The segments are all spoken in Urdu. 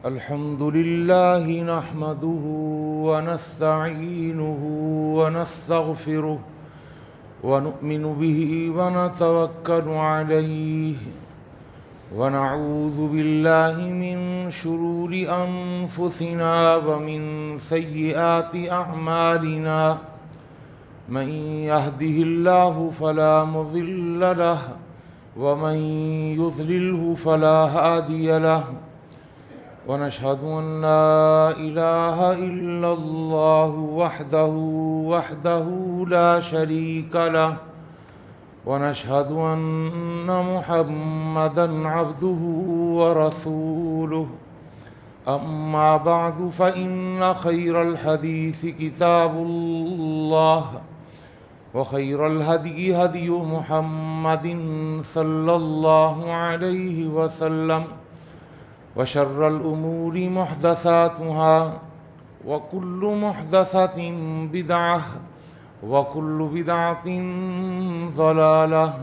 الحمد لله نحمده ونستعينه ونستغفره ونؤمن به ونتوكل عليه ونعوذ بالله من شرور أنفسنا ومن سيئات أعمالنا من يهده الله فلا مضل له ومن يضلله فلا هادي له ونشهد أن لا إله إلا الله وحده لا شريك له ونشهد أن محمدًا عبده ورسوله أما بعد فإن خير الحديث كتاب الله وخير الهدي هدي محمد صلى الله عليه وسلم وشر الأمور محدثاتها وكل محدثة بدعة وكل بدعة ضلالة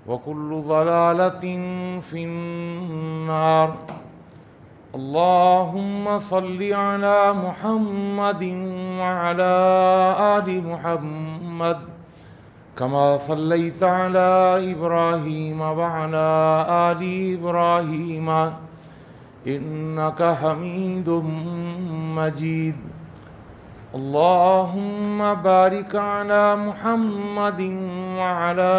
وكل ضلالة في النار اللهم صل على محمد وعلى آل محمد كما صليت على إبراهيم وعلى آل إبراهيم إنك حميد مجيد اللهم بارك على محمد وعلى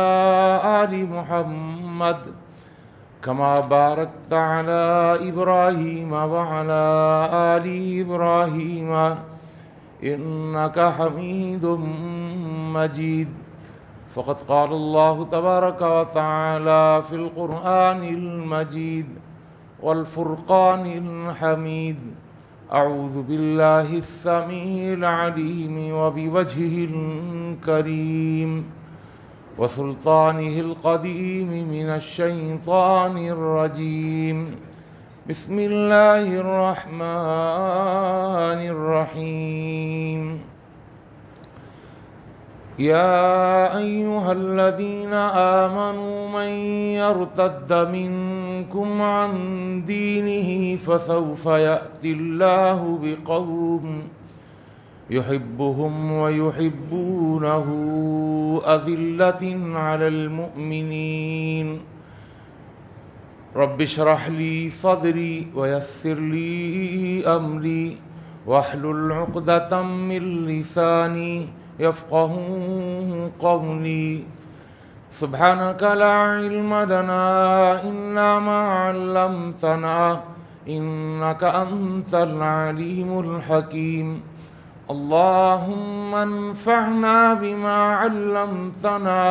آل محمد كما باركت على إبراهيم وعلى آل إبراهيم إنك حميد مجيد فقد قال الله تبارك وتعالى في القرآن المجيد والفرقان الحميد أعوذ بالله السميع العليم وبوجهه الكريم وسلطانه القديم من الشيطان الرجيم بسم الله الرحمن الرحيم يا أيها الذين آمنوا من يرتد منكم عن دينه فسوف يأتي الله بقوم يحبهم ويحبونه أذلة على المؤمنين رب اشرح لي صدري ويسر لي أمري واحلل عقدة من لساني يفقهوا قولي سبحانك لا علم لنا إلا ما علمتنا إنك أنت العليم الحكيم اللهم انفعنا بما علمتنا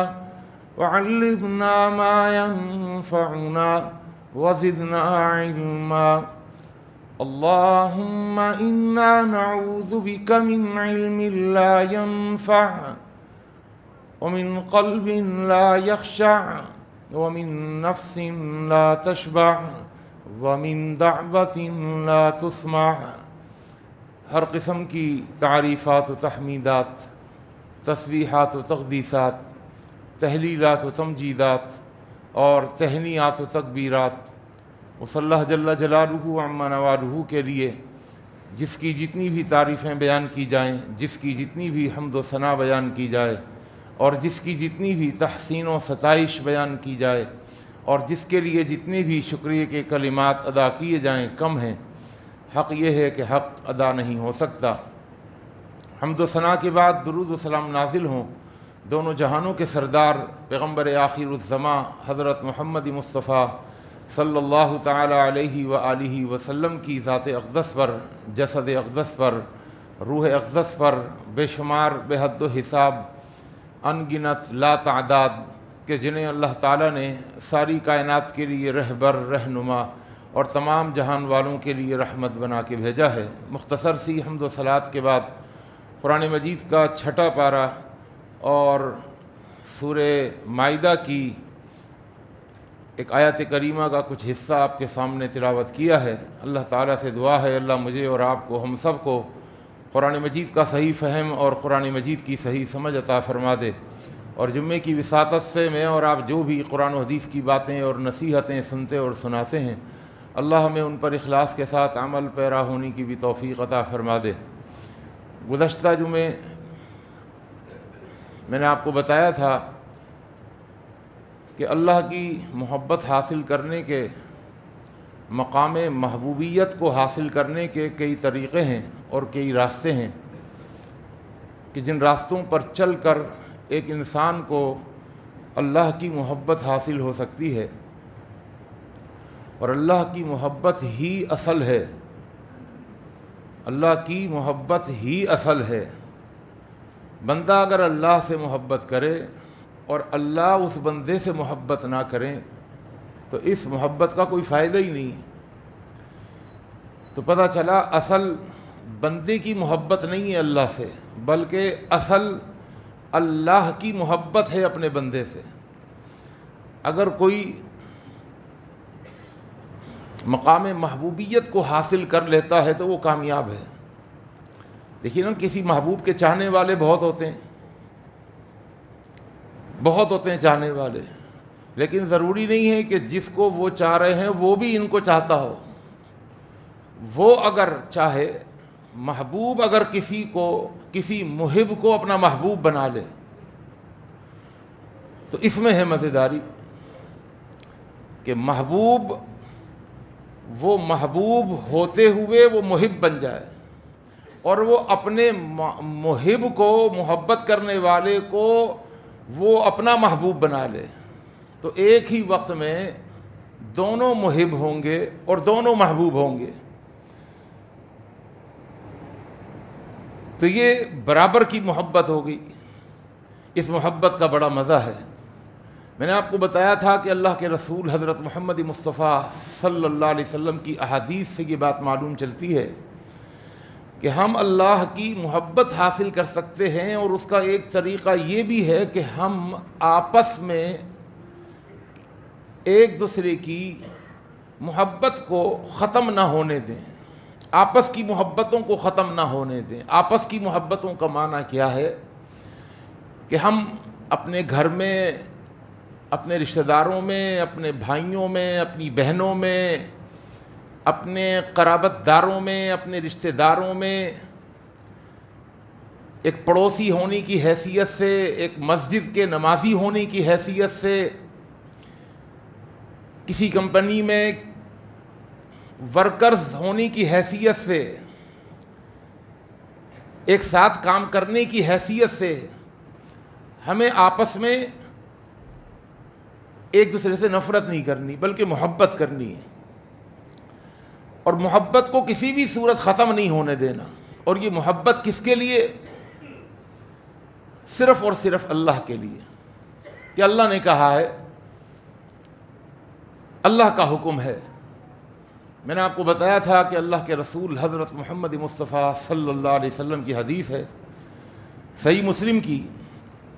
وعلمنا ما ينفعنا وزدنا علما اللهم إنا نعوذ بك من علم لا ينفع ومن قلب لا يخشع ومن نفس لا تشبع ومن دعوة لا تسمع ہر قسم کی تعریفات و تحمیدات، تسبیحات و تقدیسات، تہلیلات و تمجیدات اور تہنیات و تکبیرات اس اللہ جل جلالہ عما نوالہ کے لیے جس کی جتنی بھی تعریفیں بیان کی جائیں، جس کی جتنی بھی حمد و ثنا بیان کی جائے اور جس کی جتنی بھی تحسین و ستائش بیان کی جائے اور جس کے لیے جتنے بھی شکریہ کے کلمات ادا کیے جائیں کم ہیں۔ حق یہ ہے کہ حق ادا نہیں ہو سکتا۔ حمد و ثنا کے بعد درود و سلام نازل ہوں دونوں جہانوں کے سردار پیغمبر آخر الزماں حضرت محمد مصطفیٰ صلی اللہ تعالی علیہ وآلہ وسلم کی ذات اقدس پر، جسد اقدس پر، روح اقدس پر، بے شمار بے حد و حساب ان گنت لا تعداد کہ جنہیں اللہ تعالیٰ نے ساری کائنات کے لیے رہبر، رہنما اور تمام جہان والوں کے لیے رحمت بنا کے بھیجا ہے۔ مختصر سی حمد و صلات کے بعد قرآن مجید کا چھٹا پارہ اور سورہ مائدہ کی ایک آیت کریمہ کا کچھ حصہ آپ کے سامنے تلاوت کیا ہے۔ اللہ تعالیٰ سے دعا ہے اللہ مجھے اور آپ کو، ہم سب کو قرآن مجید کا صحیح فہم اور قرآن مجید کی صحیح سمجھ عطا فرما دے۔ اور جمعے کی وساطت سے میں اور آپ جو بھی قرآن و حدیث کی باتیں اور نصیحتیں سنتے اور سناتے ہیں، اللہ ہمیں ان پر اخلاص کے ساتھ عمل پیرا ہونے کی بھی توفیق عطا فرما دے۔ گزشتہ جمعے میں نے آپ کو بتایا تھا کہ اللہ کی محبت حاصل کرنے کے، مقام محبوبیت کو حاصل کرنے کے کئی طریقے ہیں اور کئی راستے ہیں کہ جن راستوں پر چل کر ایک انسان کو اللہ کی محبت حاصل ہو سکتی ہے، اور اللہ کی محبت ہی اصل ہے، اللہ کی محبت ہی اصل ہے۔ بندہ اگر اللہ سے محبت کرے اور اللہ اس بندے سے محبت نہ کریں تو اس محبت کا کوئی فائدہ ہی نہیں۔ تو پتہ چلا اصل بندے کی محبت نہیں ہے اللہ سے، بلکہ اصل اللہ کی محبت ہے اپنے بندے سے۔ اگر کوئی مقام محبوبیت کو حاصل کر لیتا ہے تو وہ کامیاب ہے۔ دیکھیے نا، کسی محبوب کے چاہنے والے بہت ہوتے ہیں، بہت ہوتے ہیں چاہنے والے، لیکن ضروری نہیں ہے کہ جس کو وہ چاہ رہے ہیں وہ بھی ان کو چاہتا ہو۔ وہ اگر چاہے، محبوب اگر کسی محب کو اپنا محبوب بنا لے تو اس میں ہے مزیداری کہ محبوب وہ محبوب ہوتے ہوئے وہ محب بن جائے، اور وہ اپنے محب کو، محبت کرنے والے کو وہ اپنا محبوب بنا لے، تو ایک ہی وقت میں دونوں محب ہوں گے اور دونوں محبوب ہوں گے۔ تو یہ برابر کی محبت ہوگی۔ اس محبت کا بڑا مزہ ہے۔ میں نے آپ کو بتایا تھا کہ اللہ کے رسول حضرت محمد مصطفیٰ صلی اللہ علیہ وسلم کی احادیث سے یہ بات معلوم چلتی ہے کہ ہم اللہ کی محبت حاصل کر سکتے ہیں، اور اس کا ایک طریقہ یہ بھی ہے کہ ہم آپس میں ایک دوسرے کی محبت کو ختم نہ ہونے دیں، آپس کی محبتوں کو ختم نہ ہونے دیں۔ آپس کی محبتوں کا معنی کیا ہے کہ ہم اپنے گھر میں، اپنے رشتہ داروں میں، اپنے بھائیوں میں، اپنی بہنوں میں، اپنے قرابت داروں میں، اپنے رشتہ داروں میں، ایک پڑوسی ہونے کی حیثیت سے، ایک مسجد کے نمازی ہونے کی حیثیت سے، کسی کمپنی میں ورکرز ہونے کی حیثیت سے، ایک ساتھ کام کرنے کی حیثیت سے، ہمیں آپس میں ایک دوسرے سے نفرت نہیں کرنی بلکہ محبت کرنی ہے، اور محبت کو کسی بھی صورت ختم نہیں ہونے دینا۔ اور یہ محبت کس کے لیے؟ صرف اور صرف اللہ کے لیے، کہ اللہ نے کہا ہے، اللہ کا حکم ہے۔ میں نے آپ کو بتایا تھا کہ اللہ کے رسول حضرت محمد مصطفیٰ صلی اللہ علیہ وسلم کی حدیث ہے صحیح مسلم کی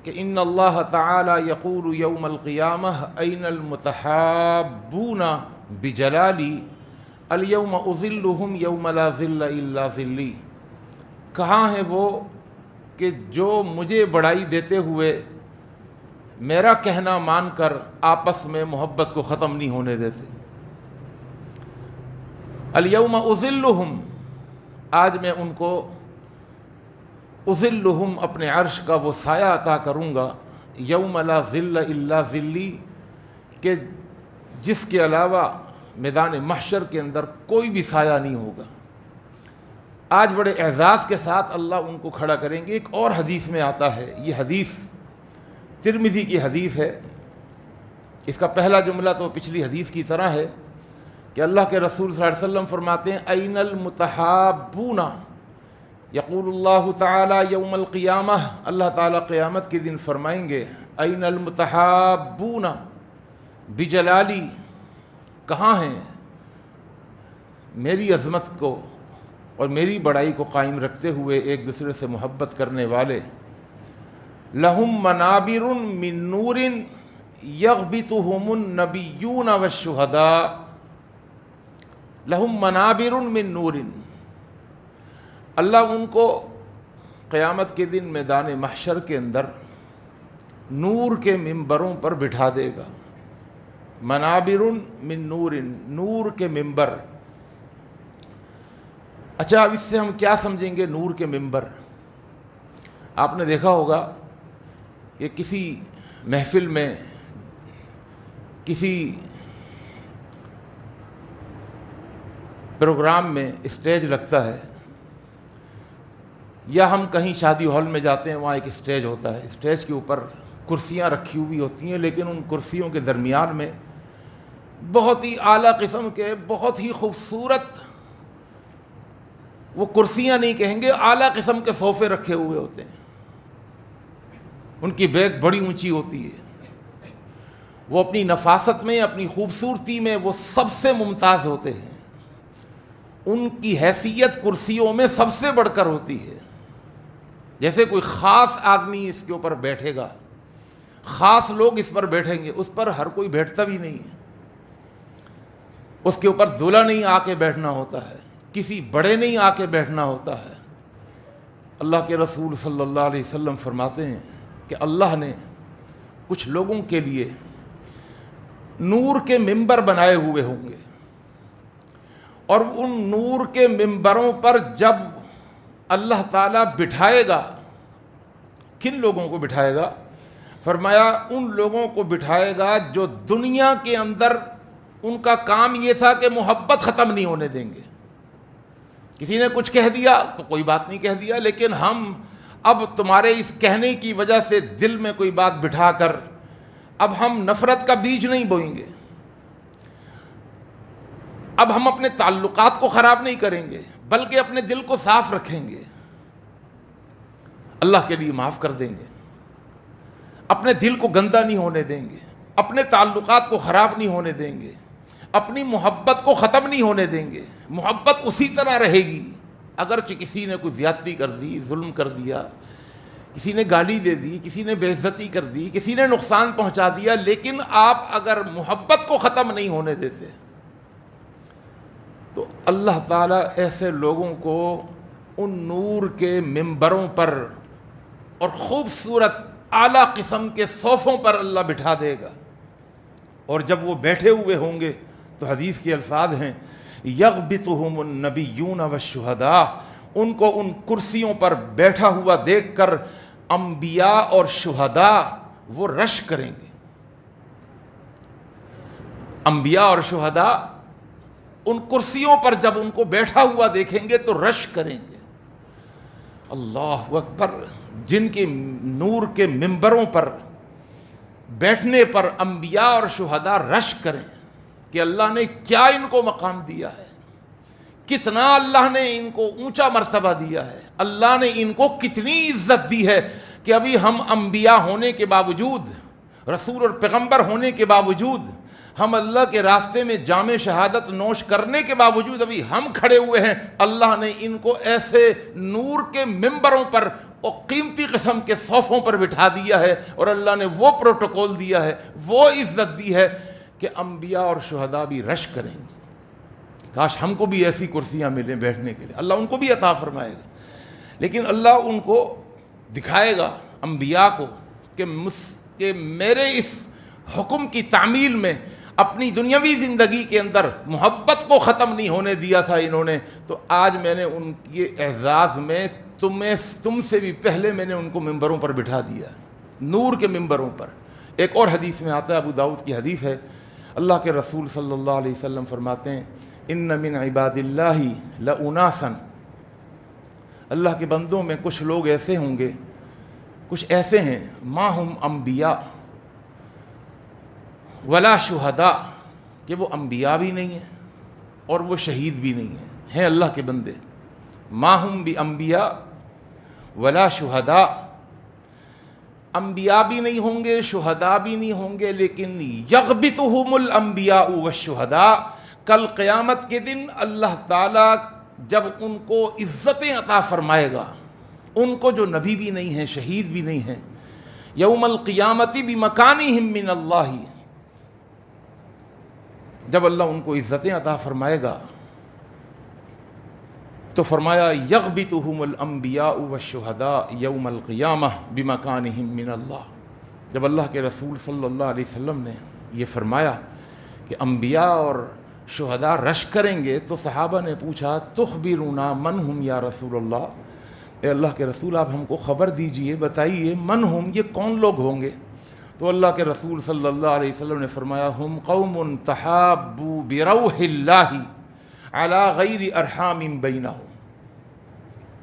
کہ ان اللہ تعالی یقول یوم القیامہ این المتحابون بجلالی الیوم اظلہم یوم لا ظل الا ظلی۔ کہاں ہیں وہ کہ جو مجھے بڑائی دیتے ہوئے میرا کہنا مان کر آپس میں محبت کو ختم نہیں ہونے دیتے؟ الیوم اظلہم، آج میں ان کو اظلہم، اپنے عرش کا وہ سایہ عطا کروں گا، یوم لا ظل الا ظلی، کہ جس کے علاوہ میدان محشر کے اندر کوئی بھی سایہ نہیں ہوگا۔ آج بڑے اعزاز کے ساتھ اللہ ان کو کھڑا کریں گے۔ ایک اور حدیث میں آتا ہے، یہ حدیث ترمذی کی حدیث ہے، اس کا پہلا جملہ تو پچھلی حدیث کی طرح ہے کہ اللہ کے رسول صلی اللہ علیہ وسلم فرماتے ہیں این المتحابون، یقول اللہ تعالی یوم القیامہ، اللہ تعالیٰ قیامت کے دن فرمائیں گے این المتحابون بجلالی، کہاں ہیں میری عظمت کو اور میری بڑائی کو قائم رکھتے ہوئے ایک دوسرے سے محبت کرنے والے؟ لہم منابر من نور یغبطہم النبیون والشہداء، لہم منابر من نور، اللہ ان کو قیامت کے دن میدان محشر کے اندر نور کے ممبروں پر بٹھا دے گا. منابر من نور، نور کے ممبر. اچھا اب اس سے ہم کیا سمجھیں گے نور کے ممبر؟ آپ نے دیکھا ہوگا کہ کسی محفل میں کسی پروگرام میں اسٹیج لگتا ہے، یا ہم کہیں شادی ہال میں جاتے ہیں، وہاں ایک اسٹیج ہوتا ہے، اسٹیج کے اوپر کرسیاں رکھی ہوئی ہوتی ہیں، لیکن ان کرسیوں کے درمیان میں بہت ہی اعلیٰ قسم کے بہت ہی خوبصورت، وہ کرسیاں نہیں کہیں گے، اعلیٰ قسم کے صوفے رکھے ہوئے ہوتے ہیں. ان کی بیک بڑی اونچی ہوتی ہے، وہ اپنی نفاست میں، اپنی خوبصورتی میں وہ سب سے ممتاز ہوتے ہیں. ان کی حیثیت کرسیوں میں سب سے بڑھ کر ہوتی ہے. جیسے کوئی خاص آدمی اس کے اوپر بیٹھے گا، خاص لوگ اس پر بیٹھیں گے، اس پر ہر کوئی بیٹھتا بھی نہیں ہے. اس کے اوپر دولہا نہیں آ کے بیٹھنا ہوتا ہے، کسی بڑے نہیں آ کے بیٹھنا ہوتا ہے. اللہ کے رسول صلی اللہ علیہ وسلم فرماتے ہیں کہ اللہ نے کچھ لوگوں کے لیے نور کے ممبر بنائے ہوئے ہوں گے، اور ان نور کے ممبروں پر جب اللہ تعالیٰ بٹھائے گا، کن لوگوں کو بٹھائے گا؟ فرمایا ان لوگوں کو بٹھائے گا جو دنیا کے اندر ان کا کام یہ تھا کہ محبت ختم نہیں ہونے دیں گے. کسی نے کچھ کہہ دیا تو کوئی بات نہیں کہہ دیا، لیکن ہم اب تمہارے اس کہنے کی وجہ سے دل میں کوئی بات بٹھا کر اب ہم نفرت کا بیج نہیں بوئیں گے، اب ہم اپنے تعلقات کو خراب نہیں کریں گے، بلکہ اپنے دل کو صاف رکھیں گے، اللہ کے لیے معاف کر دیں گے، اپنے دل کو گندا نہیں ہونے دیں گے، اپنے تعلقات کو خراب نہیں ہونے دیں گے، اپنی محبت کو ختم نہیں ہونے دیں گے. محبت اسی طرح رہے گی، اگرچہ کسی نے کوئی زیادتی کر دی، ظلم کر دیا، کسی نے گالی دے دی، کسی نے بے عزتی کر دی، کسی نے نقصان پہنچا دیا، لیکن آپ اگر محبت کو ختم نہیں ہونے دیتے تو اللہ تعالیٰ ایسے لوگوں کو ان نور کے ممبروں پر اور خوبصورت اعلیٰ قسم کے صوفوں پر اللہ بٹھا دے گا. اور جب وہ بیٹھے ہوئے ہوں گے تو حدیث کے الفاظ ہیں یغبطہم النبیون والشہداء، ان کو ان کرسیوں پر بیٹھا ہوا دیکھ کر انبیاء اور شہداء وہ رش کریں گے. انبیاء اور شہداء ان کرسیوں پر جب ان کو بیٹھا ہوا دیکھیں گے تو رش کریں گے. اللہ اکبر. جن کے نور کے ممبروں پر بیٹھنے پر انبیاء اور شہداء رش کریں کہ اللہ نے کیا ان کو مقام دیا ہے، کتنا اللہ نے ان کو اونچا مرتبہ دیا ہے، اللہ نے ان کو کتنی عزت دی ہے کہ ابھی ہم انبیاء ہونے کے باوجود، رسول اور پیغمبر ہونے کے باوجود، ہم اللہ کے راستے میں جام شہادت نوش کرنے کے باوجود ابھی ہم کھڑے ہوئے ہیں. اللہ نے ان کو ایسے نور کے ممبروں پر اور قیمتی قسم کے صوفوں پر بٹھا دیا ہے، اور اللہ نے وہ پروٹوکول دیا ہے، وہ عزت دی ہے کہ انبیاء اور شہداء بھی رش کریں گے. کاش ہم کو بھی ایسی کرسیاں ملیں بیٹھنے کے لیے. اللہ ان کو بھی عطا فرمائے گا، لیکن اللہ ان کو دکھائے گا انبیاء کو کہ میرے اس حکم کی تعمیل میں اپنی دنیاوی زندگی کے اندر محبت کو ختم نہیں ہونے دیا تھا انہوں نے، تو آج میں نے ان کے اعزاز میں تم سے بھی پہلے میں نے ان کو ممبروں پر بٹھا دیا، نور کے ممبروں پر. ایک اور حدیث میں آتا ہے، ابو داؤد کی حدیث ہے، اللہ کے رسول صلی اللہ علیہ وسلم فرماتے ہیں ان من عباد اللہ لاناسا، اللہ کے بندوں میں کچھ لوگ ایسے ہوں گے، کچھ ایسے ہیں ما ہم انبیاء ولا شہداء، کہ وہ انبیاء بھی نہیں ہیں اور وہ شہید بھی نہیں ہیں اللہ کے بندے. ما ہم بانبیاء ولا شہداء، انبیاء بھی نہیں ہوں گے، شہداء بھی نہیں ہوں گے، لیکن یغبطہم الانبیاء والشہداء، کل قیامت کے دن اللہ تعالیٰ جب ان کو عزتیں عطا فرمائے گا، ان کو جو نبی بھی نہیں ہیں، شہید بھی نہیں ہیں، یوم القیامت بمکانہم من اللہ، جب اللہ ان کو عزتیں عطا فرمائے گا تو فرمایا یغبطہم الانبیاء والشہداء یوم القیامہ بمکانہم من اللہ، جب اللہ کے رسول صلی اللہ علیہ وسلم نے یہ فرمایا کہ انبیاء اور شہداء رش کریں گے تو صحابہ نے پوچھا تخبرنا من ہم یا رسول اللہ، اے اللہ کے رسول آپ ہم کو خبر دیجئے، بتائیے من ہم، یہ کون لوگ ہوں گے؟ تو اللہ کے رسول صلی اللہ علیہ وسلم نے فرمایا ہم قوم تحابوا بروح اللہ علی غیر ارحام بینہم،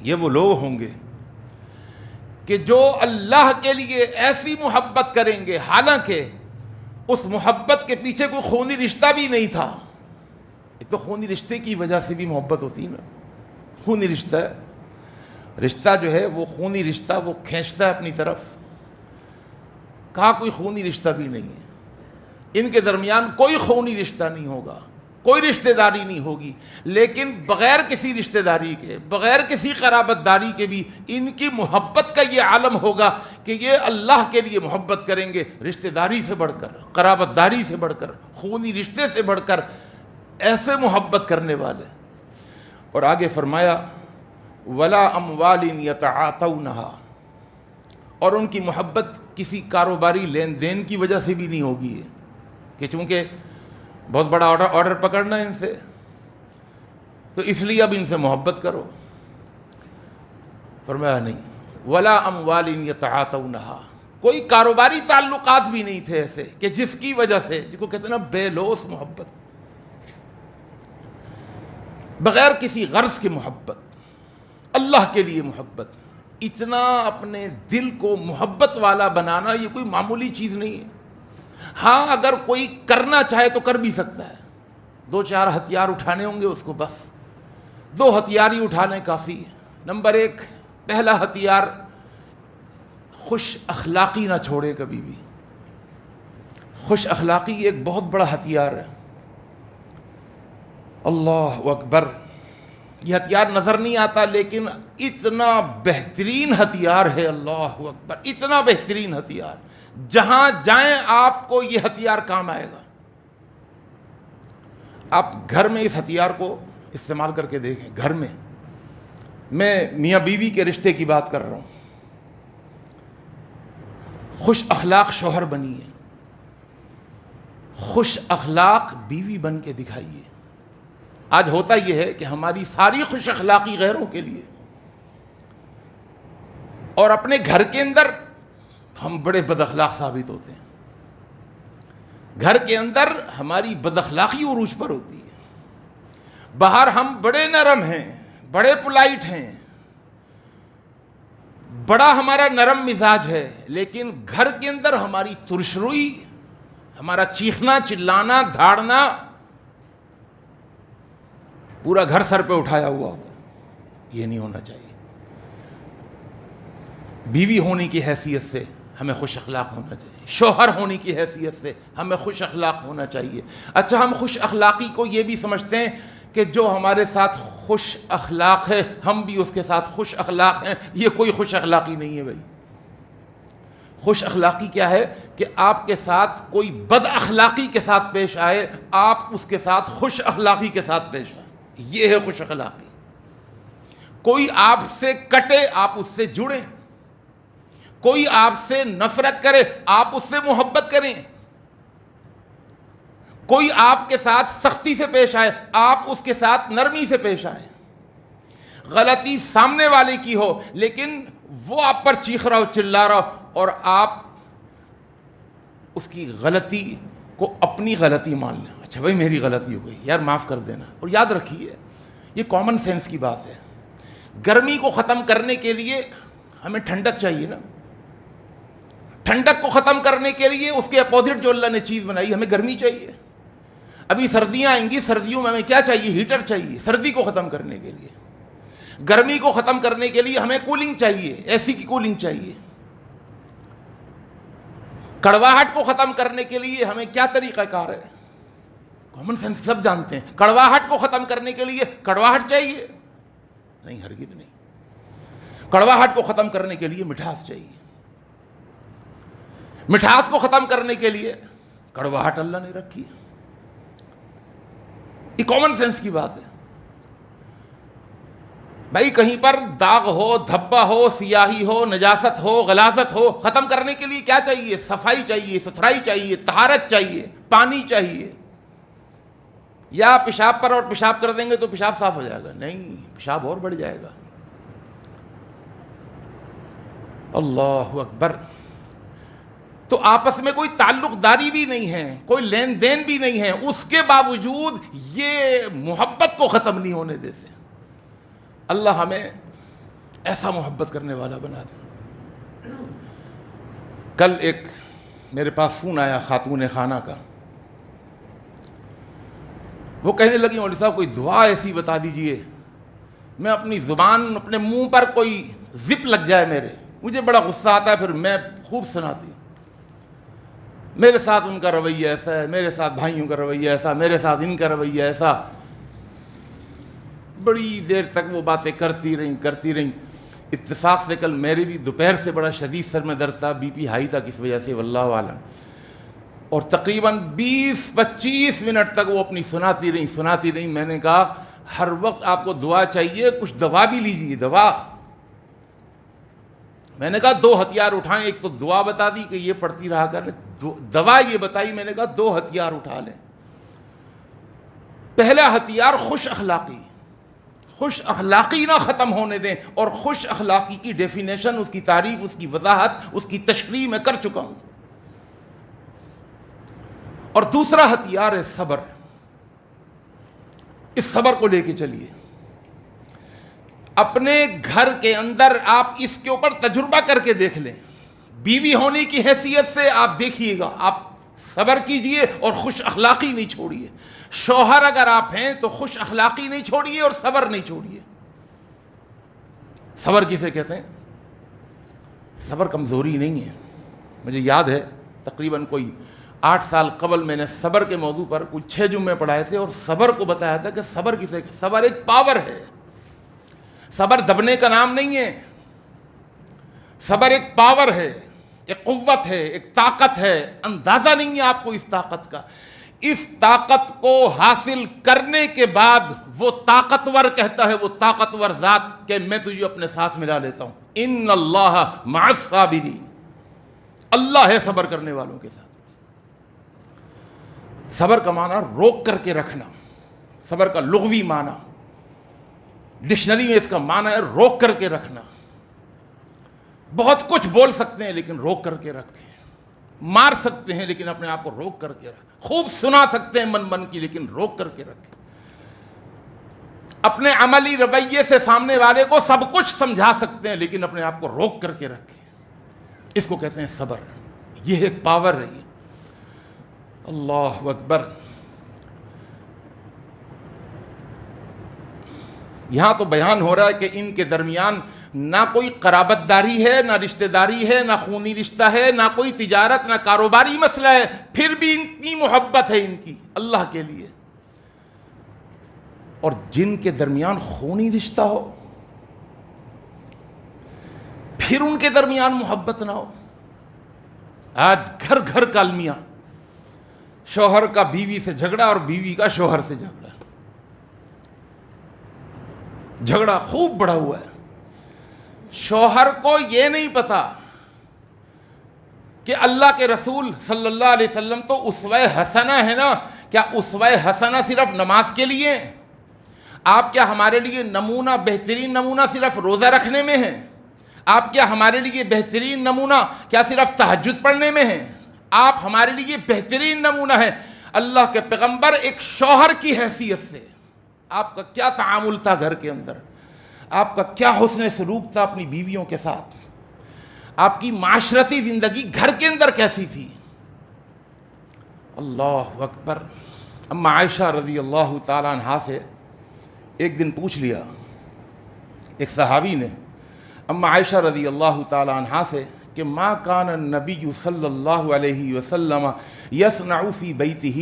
یہ وہ لوگ ہوں گے کہ جو اللہ کے لیے ایسی محبت کریں گے حالانکہ اس محبت کے پیچھے کوئی خونی رشتہ بھی نہیں تھا۔ ایک تو خونی رشتے کی وجہ سے بھی محبت ہوتی ہے نا، خونی رشتہ ہے، رشتہ جو ہے وہ خونی رشتہ وہ کھینچتا ہے اپنی طرف، کہا کوئی خونی رشتہ بھی نہیں ہے، ان کے درمیان کوئی خونی رشتہ نہیں ہوگا، کوئی رشتہ داری نہیں ہوگی، لیکن بغیر کسی رشتہ داری کے، بغیر کسی قرابت داری کے بھی ان کی محبت کا یہ عالم ہوگا کہ یہ اللہ کے لیے محبت کریں گے، رشتہ داری سے بڑھ کر، قرابت داری سے بڑھ کر، خونی رشتے سے بڑھ کر، ایسے محبت کرنے والے۔ اور آگے فرمایا وَلَا أَمْوَالٍ يَتَعَاطَوْنَهَا، اور ان کی محبت کسی کاروباری لین دین کی وجہ سے بھی نہیں ہوگی کہ چونکہ بہت بڑا آرڈر پکڑنا ہے ان سے تو اس لیے اب ان سے محبت کرو، فرمایا نہیں، وَلَا أَمْوَالٍ يَتَعَاطَوْنَهَا، کوئی کاروباری تعلقات بھی نہیں تھے ایسے کہ جس کی وجہ سے، جس کو کہتے ہیں نا بے لوث محبت، بغیر کسی غرض کی محبت، اللہ کے لیے محبت، اتنا اپنے دل کو محبت والا بنانا یہ کوئی معمولی چیز نہیں ہے۔ ہاں اگر کوئی کرنا چاہے تو کر بھی سکتا ہے، 2-4 ہتھیار اٹھانے ہوں گے اس کو، بس 2 ہتھیار ہی اٹھانے کافی ہے۔ نمبر 1، پہلا ہتھیار خوش اخلاقی نہ چھوڑے کبھی بھی، خوش اخلاقی ایک بہت بڑا ہتھیار ہے، اللہ اکبر، یہ ہتھیار نظر نہیں آتا لیکن اتنا بہترین ہتھیار ہے، اللہ اکبر، اتنا بہترین ہتھیار، جہاں جائیں آپ کو یہ ہتھیار کام آئے گا۔ آپ گھر میں اس ہتھیار کو استعمال کر کے دیکھیں، گھر میں، میں میاں بیوی کے رشتے کی بات کر رہا ہوں، خوش اخلاق شوہر بنیے، خوش اخلاق بیوی بن کے دکھائیے۔ آج ہوتا یہ ہے کہ ہماری ساری خوش اخلاقی غیروں کے لیے، اور اپنے گھر کے اندر ہم بڑے بد اخلاق ثابت ہوتے ہیں، گھر کے اندر ہماری بد اخلاقی عروج پر ہوتی ہے، باہر ہم بڑے نرم ہیں، بڑے پولائٹ ہیں، بڑا ہمارا نرم مزاج ہے، لیکن گھر کے اندر ہماری ترش روئی، ہمارا چیخنا چلانا دھاڑنا، پورا گھر سر پہ اٹھایا ہوا ہوتا ہے، یہ نہیں ہونا چاہیے۔ بیوی ہونے کی حیثیت سے ہمیں خوش اخلاق ہونا چاہیے، شوہر ہونے کی حیثیت سے ہمیں خوش اخلاق ہونا چاہیے۔ اچھا، ہم خوش اخلاقی کو یہ بھی سمجھتے ہیں کہ جو ہمارے ساتھ خوش اخلاق ہے ہم بھی اس کے ساتھ خوش اخلاق ہیں، یہ کوئی خوش اخلاقی نہیں ہے بھائی۔ خوش اخلاقی کیا ہے کہ آپ کے ساتھ کوئی بد اخلاقی کے ساتھ پیش آئے، آپ اس کے ساتھ خوش اخلاقی کے ساتھ پیش آئے، یہ ہے خوش اخلاقی۔ کوئی آپ سے کٹے آپ اس سے جڑیں، کوئی آپ سے نفرت کرے آپ اس سے محبت کریں، کوئی آپ کے ساتھ سختی سے پیش آئے آپ اس کے ساتھ نرمی سے پیش آئیں۔ غلطی سامنے والے کی ہو لیکن وہ آپ پر چیخ رہا ہو چلا رہا ہو اور آپ اس کی غلطی کو اپنی غلطی مان لیں، اچھا بھائی میری غلطی ہو گئی یار معاف کر دینا۔ اور یاد رکھیے یہ کامن سینس کی بات ہے، گرمی کو ختم کرنے کے لیے ہمیں ٹھنڈک چاہیے نا، ٹھنڈک کو ختم کرنے کے لیے اس کے اپوزٹ جو اللہ نے چیز بنائی ہمیں گرمی چاہیے۔ ابھی سردیاں آئیں گی، سردیوں میں ہمیں کیا چاہیے؟ ہیٹر چاہیے سردی کو ختم کرنے کے لیے، گرمی کو ختم کرنے کے لیے ہمیں کولنگ چاہیے، اے سی کی کولنگ چاہیے، کڑواہٹ کو ختم کرنے کے لیے ہمیں کیا طریقہ کار ہے؟ کامن سینس سب جانتے ہیں، کڑواہٹ کو ختم کرنے کے لیے کڑواہٹ چاہیے؟ نہیں، ہرگز نہیں۔ کڑواہٹ کو ختم کرنے کے لیے مٹھاس چاہیے، مٹھاس کو ختم کرنے کے لیے کڑواہٹ اللہ نے رکھی ہے، یہ کامن سینس کی بات ہے۔ بھائی کہیں پر داغ ہو، دھبا ہو، سیاہی ہو، نجاست ہو، غلاظت ہو، ختم کرنے کے لیے کیا چاہیے؟ صفائی چاہیے، ستھرائی چاہیے، طہارت چاہیے، پانی چاہیے. یا پیشاب پر اور پیشاب کر دیں گے تو پیشاب صاف ہو جائے گا؟ نہیں، پیشاب اور بڑھ جائے گا. اللہ اکبر. تو آپس میں کوئی تعلق داری بھی نہیں ہے، کوئی لین دین بھی نہیں ہے، اس کے باوجود یہ محبت کو ختم نہیں ہونے دیتے. اللہ ہمیں ایسا محبت کرنے والا بنا دے. کل ایک میرے پاس فون آیا خاتون خانہ کا. وہ کہنے لگی مولوی صاحب کوئی دعا ایسی بتا دیجئے، میں اپنی زبان، اپنے منہ پر کوئی زپ لگ جائے میرے، مجھے بڑا غصہ آتا ہے، پھر میں خوب سناتی ہوں. میرے ساتھ ان کا رویہ ایسا ہے، میرے ساتھ بھائیوں کا رویہ ایسا، میرے ساتھ ان کا رویہ ایسا. بڑی دیر تک وہ باتیں کرتی رہیں. اتفاق سے کل میرے بھی دوپہر سے بڑا شدید سر میں درد تھا، بی پی ہائی تھا کس وجہ سے واللہ عالم. اور تقریباً 20-25 منٹ تک وہ اپنی سناتی رہیں. میں نے کہا ہر وقت آپ کو دعا چاہیے، کچھ دوا بھی لیجیے، دوا. میں نے کہا 2 ہتھیار اٹھائیں، ایک تو دعا بتا دی کہ یہ پڑھتی رہا کریں، دوا یہ بتائی. میں نے کہا 2 ہتھیار اٹھا لیں. پہلا ہتھیار خوش اخلاقی نہ ختم ہونے دیں. اور خوش اخلاقی کی ڈیفینیشن، اس کی تعریف، اس کی وضاحت، اس کی تشریح میں کر چکا ہوں. اور دوسرا ہتھیار ہے صبر. اس صبر کو لے کے چلیے. اپنے گھر کے اندر آپ اس کے اوپر تجربہ کر کے دیکھ لیں. بیوی ہونے کی حیثیت سے آپ دیکھیے گا، آپ صبر کیجئے اور خوش اخلاقی نہیں چھوڑیے. شوہر اگر آپ ہیں تو خوش اخلاقی نہیں چھوڑیے اور صبر نہیں چھوڑیے. صبر کسے کہتے ہیں؟ صبر کمزوری نہیں ہے. مجھے یاد ہے تقریباً کوئی 8 سال قبل میں نے صبر کے موضوع پر کچھ 6 جمعے پڑھائے تھے اور صبر کو بتایا تھا کہ صبر کسے کہتے ہیں. صبر ایک پاور ہے. صبر دبنے کا نام نہیں ہے. صبر ایک پاور ہے، ایک قوت ہے، ایک طاقت ہے. اندازہ نہیں ہے آپ کو اس طاقت کا. اس طاقت کو حاصل کرنے کے بعد وہ طاقتور کہتا ہے، وہ طاقتور ذات کہ میں تجھے اپنے ساتھ ملا لیتا ہوں. ان اللہ مع الصابرین. اللہ ہے صبر کرنے والوں کے ساتھ. صبر کا معنی روک کر کے رکھنا. صبر کا لغوی معنی ڈکشنری میں اس کا معنی ہے روک کر کے رکھنا. بہت کچھ بول سکتے ہیں لیکن روک کر کے رکھیں. مار سکتے ہیں لیکن اپنے آپ کو روک کر کے رکھیں. خوب سنا سکتے ہیں من کی لیکن روک کر کے رکھیں. اپنے عملی رویے سے سامنے والے کو سب کچھ سمجھا سکتے ہیں لیکن اپنے آپ کو روک کر کے رکھیں. اس کو کہتے ہیں صبر. یہ ایک پاور ہے. اللہ اکبر. یہاں تو بیان ہو رہا ہے کہ ان کے درمیان نہ کوئی قرابت داری ہے، نہ رشتہ داری ہے، نہ خونی رشتہ ہے، نہ کوئی تجارت، نہ کاروباری مسئلہ ہے. پھر بھی اتنی محبت ہے ان کی اللہ کے لیے. اور جن کے درمیان خونی رشتہ ہو پھر ان کے درمیان محبت نہ ہو. آج گھر گھر کا المیہ، شوہر کا بیوی سے جھگڑا اور بیوی کا شوہر سے جھگڑا خوب بڑھا ہوا ہے. شوہر کو یہ نہیں پتا کہ اللہ کے رسول صلی اللہ علیہ وسلم تو اسوہ حسنہ ہے نا. کیا اسوہ حسنہ صرف نماز کے لیے؟ آپ کیا ہمارے لیے نمونہ، بہترین نمونہ صرف روزہ رکھنے میں ہے؟ آپ کیا ہمارے لیے بہترین نمونہ کیا صرف تہجد پڑھنے میں ہے؟ آپ ہمارے لیے بہترین نمونہ ہے. اللہ کے پیغمبر ایک شوہر کی حیثیت سے آپ کا کیا تعامل تھا گھر کے اندر؟ آپ کا کیا حسن سلوک تھا اپنی بیویوں کے ساتھ؟ آپ کی معاشرتی زندگی گھر کے اندر کیسی تھی؟ اللہ اکبر. اما عائشہ رضی اللہ تعالیٰ عنہا سے ایک دن پوچھ لیا ایک صحابی نے اما عائشہ رضی اللہ تعالیٰ عنہا سے کہ ما کان النبی صلی اللہ علیہ وسلم یصنع فی بیتہ.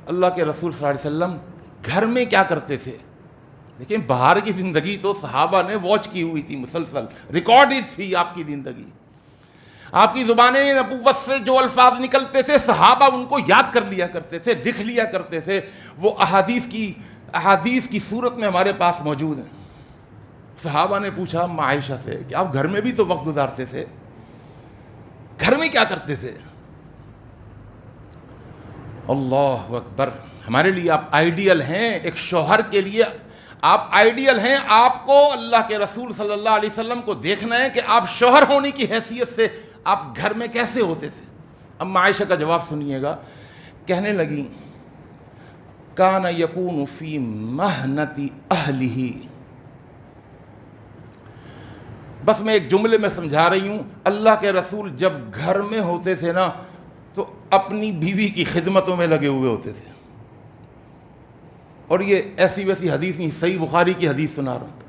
اللہ کے رسول صلی اللہ علیہ وسلم گھر میں کیا کرتے تھے؟ لیکن باہر کی زندگی تو صحابہ نے واچ کی ہوئی تھی، مسلسل ریکارڈڈ تھی آپ کی زندگی. آپ کی زبان نبوت سے جو الفاظ نکلتے تھے صحابہ ان کو یاد کر لیا کرتے تھے، لکھ لیا کرتے تھے. وہ احادیث کی صورت میں ہمارے پاس موجود ہیں. صحابہ نے پوچھا اما عائشہ سے کہ آپ گھر میں بھی تو وقت گزارتے تھے، گھر میں کیا کرتے تھے؟ اللہ اکبر، ہمارے لیے آپ آئیڈیل ہیں، ایک شوہر کے لیے آپ آئیڈیل ہیں. آپ کو اللہ کے رسول صلی اللہ علیہ وسلم کو دیکھنا ہے کہ آپ شوہر ہونے کی حیثیت سے آپ گھر میں کیسے ہوتے تھے. اما عائشہ کا جواب سنیے گا. کہنے لگیں کان یکون فی محنت اہلہ. بس میں ایک جملے میں سمجھا رہی ہوں، اللہ کے رسول جب گھر میں ہوتے تھے نا تو اپنی بیوی کی خدمتوں میں لگے ہوئے ہوتے تھے. اور یہ ایسی ویسی حدیث نہیں، صحیح بخاری کی حدیث سنا رہا ہوں.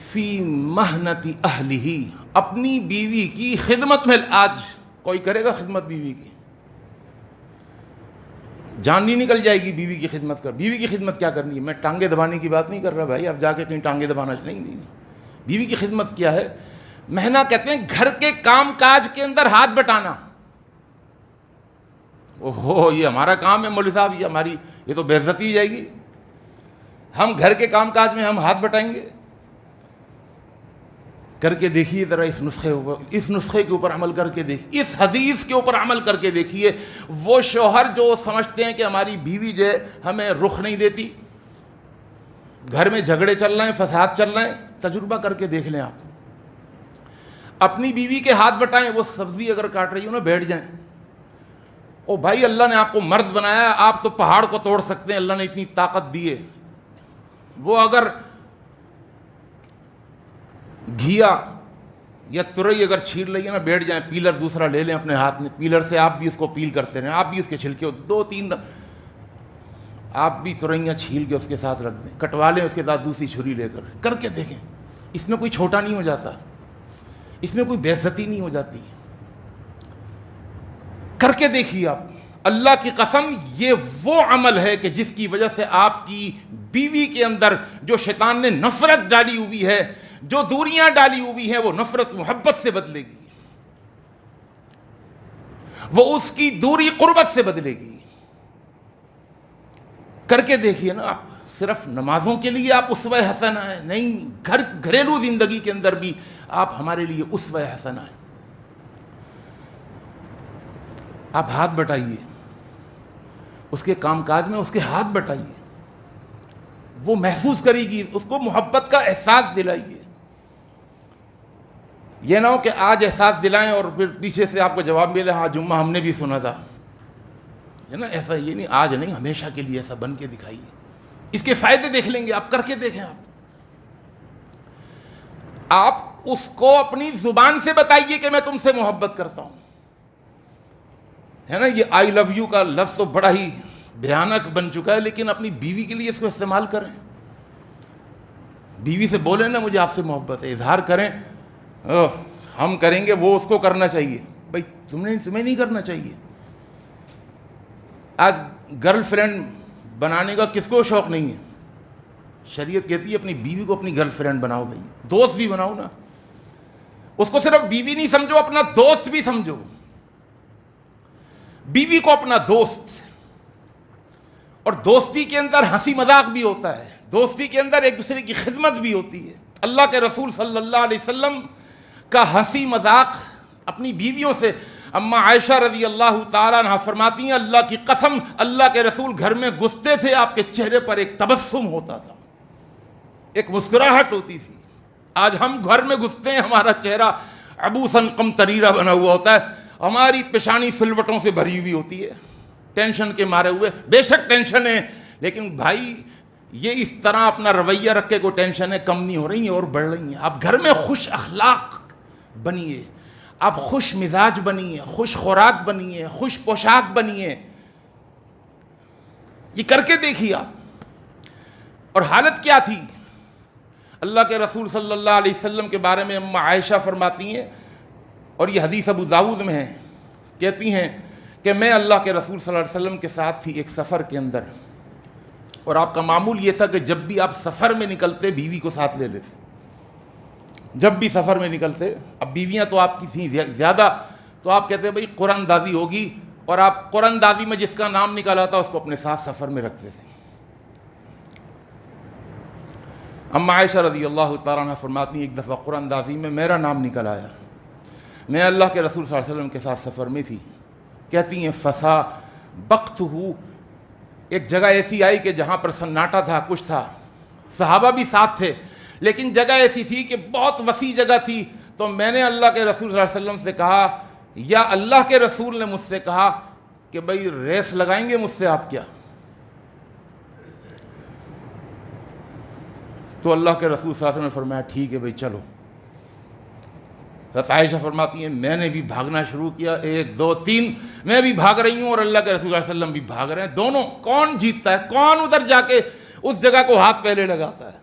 فی محنت اہلہ، اپنی بیوی کی خدمت میں. آج کوئی کرے گا خدمت بیوی کی؟ جان نہیں نکل جائے گی بیوی کی خدمت کر. بیوی کی خدمت کیا کرنی ہے؟ میں ٹانگیں دبانے کی بات نہیں کر رہا بھائی، اب جا کے کہیں ٹانگیں دبانا نہیں. بیوی کی خدمت کیا ہے؟ مہنا کہتے ہیں گھر کے کام کاج کے اندر ہاتھ بٹانا. اوہو یہ ہمارا کام ہے مولوی صاحب، یہ تو بے عزتی ہو جائے گی. ہم گھر کے کام کاج میں ہم ہاتھ بٹائیں گے؟ کر کے دیکھیے ذرا اس نسخے کے اوپر عمل کر کے دیکھیے، اس حدیث کے اوپر عمل کر کے دیکھیے. وہ شوہر جو سمجھتے ہیں کہ ہماری بیوی جو ہے ہمیں رخ نہیں دیتی، گھر میں جھگڑے چل رہے ہیں، فساد چل رہے ہیں، تجربہ کر کے دیکھ لیں. آپ اپنی بیوی کے ہاتھ بٹائیں. وہ سبزی اگر کاٹ رہی ہو نا، بیٹھ جائیں. او بھائی اللہ نے آپ کو مرد بنایا ہے، آپ تو پہاڑ کو توڑ سکتے ہیں، اللہ نے اتنی طاقت دی ہے. وہ اگر گھیا یا ترئی اگر چھیل رہی ہے نا، بیٹھ جائیں. پیلر دوسرا لے لیں اپنے ہاتھ میں، پیلر سے آپ بھی اس کو پیل کرتے رہیں، آپ بھی اس کے چھلکے 2-3 آپ بھی ترئیاں چھیل کے اس کے ساتھ رکھ دیں، کٹوا لیں اس کے ساتھ دوسری چھری لے کر کے دیکھیں. اس میں کوئی چھوٹا نہیں ہو جاتا، اس میں کوئی بے عزتی نہیں ہو جاتی. کر کے دیکھیے آپ. اللہ کی قسم یہ وہ عمل ہے کہ جس کی وجہ سے آپ کی بیوی کے اندر جو شیطان نے نفرت ڈالی ہوئی ہے، جو دوریاں ڈالی ہوئی ہیں، وہ نفرت محبت سے بدلے گی، وہ اس کی دوری قربت سے بدلے گی. کر کے دیکھیے نا آپ. صرف نمازوں کے لیے آپ اسوہ حسنہ ہیں نہیں، گھریلو زندگی کے اندر بھی آپ ہمارے لیے اسوہ حسنہ ہیں. آپ ہاتھ بٹائیے اس کے کام کاج میں، اس کے ہاتھ بٹائیے. وہ محسوس کرے گی، اس کو محبت کا احساس دلائیے. یہ نہ ہو کہ آج احساس دلائیں اور پھر پیچھے سے آپ کو جواب ملے ہاں جمعہ ہم نے بھی سنا تھا، ہے نا. ایسا یہ نہیں، آج نہیں، ہمیشہ کے لیے ایسا بن کے دکھائیے. اس کے فائدے دیکھ لیں گے آپ. کر کے دیکھیں آپ اس کو اپنی زبان سے بتائیے کہ میں تم سے محبت کرتا ہوں، ہے نا. یہ آئی لو یو کا لفظ تو بڑا ہی بھیانک بن چکا ہے، لیکن اپنی بیوی کے لیے اس کو استعمال کریں. بیوی سے بولیں نا مجھے آپ سے محبت ہے، اظہار کریں. ہم کریں گے، وہ اس کو کرنا چاہیے. بھائی تمہیں نہیں کرنا چاہیے. آج گرل فرینڈ بنانے کا کس کو شوق نہیں ہے؟ شریعت کہتی ہے اپنی بیوی کو اپنی گرل فرینڈ بناؤ. بھائی دوست بھی بناؤ نا. اس کو صرف بیوی نہیں سمجھو، اپنا دوست بھی سمجھو. بیوی کو اپنا دوست. اور دوستی کے اندر ہنسی مذاق بھی ہوتا ہے، دوستی کے اندر ایک دوسرے کی خدمت بھی ہوتی ہے. اللہ کے رسول صلی اللہ علیہ وسلم کا ہنسی مذاق اپنی بیویوں سے. اما عائشہ رضی اللہ تعالیٰ عنہ فرماتی ہیں اللہ کی قسم اللہ کے رسول گھر میں گھستے تھے، آپ کے چہرے پر ایک تبسم ہوتا تھا، ایک مسکراہٹ ہوتی تھی. آج ہم گھر میں گھستے ہیں، ہمارا چہرہ عبوساً قمطریرہ بنا ہوا ہوتا ہے، ہماری پیشانی سلوٹوں سے بھری ہوئی ہوتی ہے، ٹینشن کے مارے ہوئے. بے شک ٹینشن ہے، لیکن بھائی یہ اس طرح اپنا رویہ رکھ کے کوئی ٹینشنیں کم نہیں ہو رہی ہیں اور بڑھ رہی ہیں. آپ گھر میں خوش اخلاق بنیے، آپ خوش مزاج بنیے، خوش خوراک بنیے، خوش پوشاک بنیے. یہ کر کے دیکھیے آپ. اور حالت کیا تھی؟ اللہ کے رسول صلی اللہ علیہ وسلم کے بارے میں اما عائشہ فرماتی ہیں، اور یہ حدیث ابو داؤد میں ہے، کہتی ہیں کہ میں اللہ کے رسول صلی اللہ علیہ وسلم کے ساتھ تھی ایک سفر کے اندر، اور آپ کا معمول یہ تھا کہ جب بھی آپ سفر میں نکلتے بیوی کو ساتھ لے لیتے. جب بھی سفر میں نکلتے، اب بیویاں تو آپ کی تھیں زیادہ، تو آپ کہتے ہیں بھائی قرآن دازی ہوگی، اور آپ قرآن دازی میں جس کا نام نکالا تھا اس کو اپنے ساتھ سفر میں رکھتے تھے. اما عائشہ رضی اللہ تعالیٰ عنہ فرماتی ہیں ایک دفعہ قرآن اندازی میں میرا نام نکل آیا، میں اللہ کے رسول صلی اللہ علیہ وسلم کے ساتھ سفر میں تھی، کہتی ہیں فسا بقتہ، ایک جگہ ایسی آئی کہ جہاں پر سناٹا تھا، کچھ تھا، صحابہ بھی ساتھ تھے لیکن جگہ ایسی تھی کہ بہت وسیع جگہ تھی، تو میں نے اللہ کے رسول صلی اللہ علیہ وسلم سے کہا، یا اللہ کے رسول نے مجھ سے کہا کہ بھئی ریس لگائیں گے مجھ سے آپ کیا؟ تو اللہ کے رسول صلی اللہ علیہ وسلم نے فرمایا ٹھیک ہے بھئی چلو۔ حضرت عائشہ فرماتی ہیں میں نے بھی بھاگنا شروع کیا، 1 2 3 میں بھی بھاگ رہی ہوں اور اللہ کے رسول صلی اللہ علیہ وسلم بھی بھاگ رہے ہیں، دونوں کون جیتتا ہے، کون ادھر جا کے اس جگہ کو ہاتھ پہلے لگاتا ہے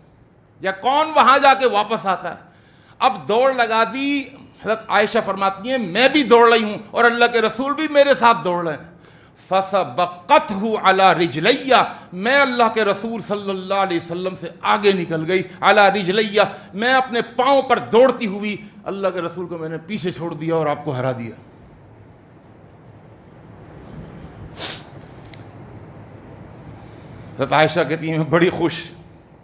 یا کون وہاں جا کے واپس آتا ہے؟ اب دوڑ لگا دی۔ حضرت عائشہ فرماتی ہیں میں بھی دوڑ رہی ہوں اور اللہ کے رسول بھی میرے ساتھ دوڑ رہے ہیں۔ فَسَبَقَتْهُ عَلَى رِجْلَيَّ، میں اللہ کے رسول صلی اللہ علیہ وسلم سے آگے نکل گئی، عَلَى رِجْلَيَّ، میں اپنے پاؤں پر دوڑتی ہوئی اللہ کے رسول کو میں نے پیچھے چھوڑ دیا اور آپ کو ہرا دیا۔ حضرت عائشہ کہتی ہیں میں بڑی خوش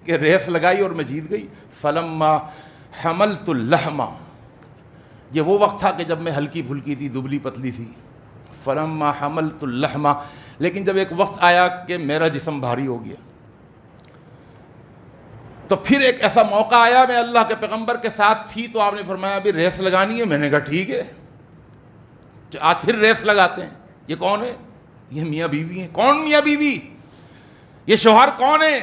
کہ ریس لگائی اور میں جیت گئی۔ فَلَمَّا حَمَلْتُ اللَّحْمَ، یہ وہ وقت تھا کہ جب میں ہلکی پھلکی تھی، دبلی پتلی تھی۔ فَلَمَّا حَمَلْتُ اللَّحْمَ، لیکن جب ایک وقت آیا کہ میرا جسم بھاری ہو گیا، تو پھر ایک ایسا موقع آیا، میں اللہ کے پیغمبر کے ساتھ تھی تو آپ نے فرمایا ابھی ریس لگانی ہے، میں نے کہا ٹھیک ہے، آج پھر ریس لگاتے ہیں۔ یہ کون ہے؟ یہ میاں بیوی ہیں۔ کون میاں بیوی؟ یہ شوہر کون ہے؟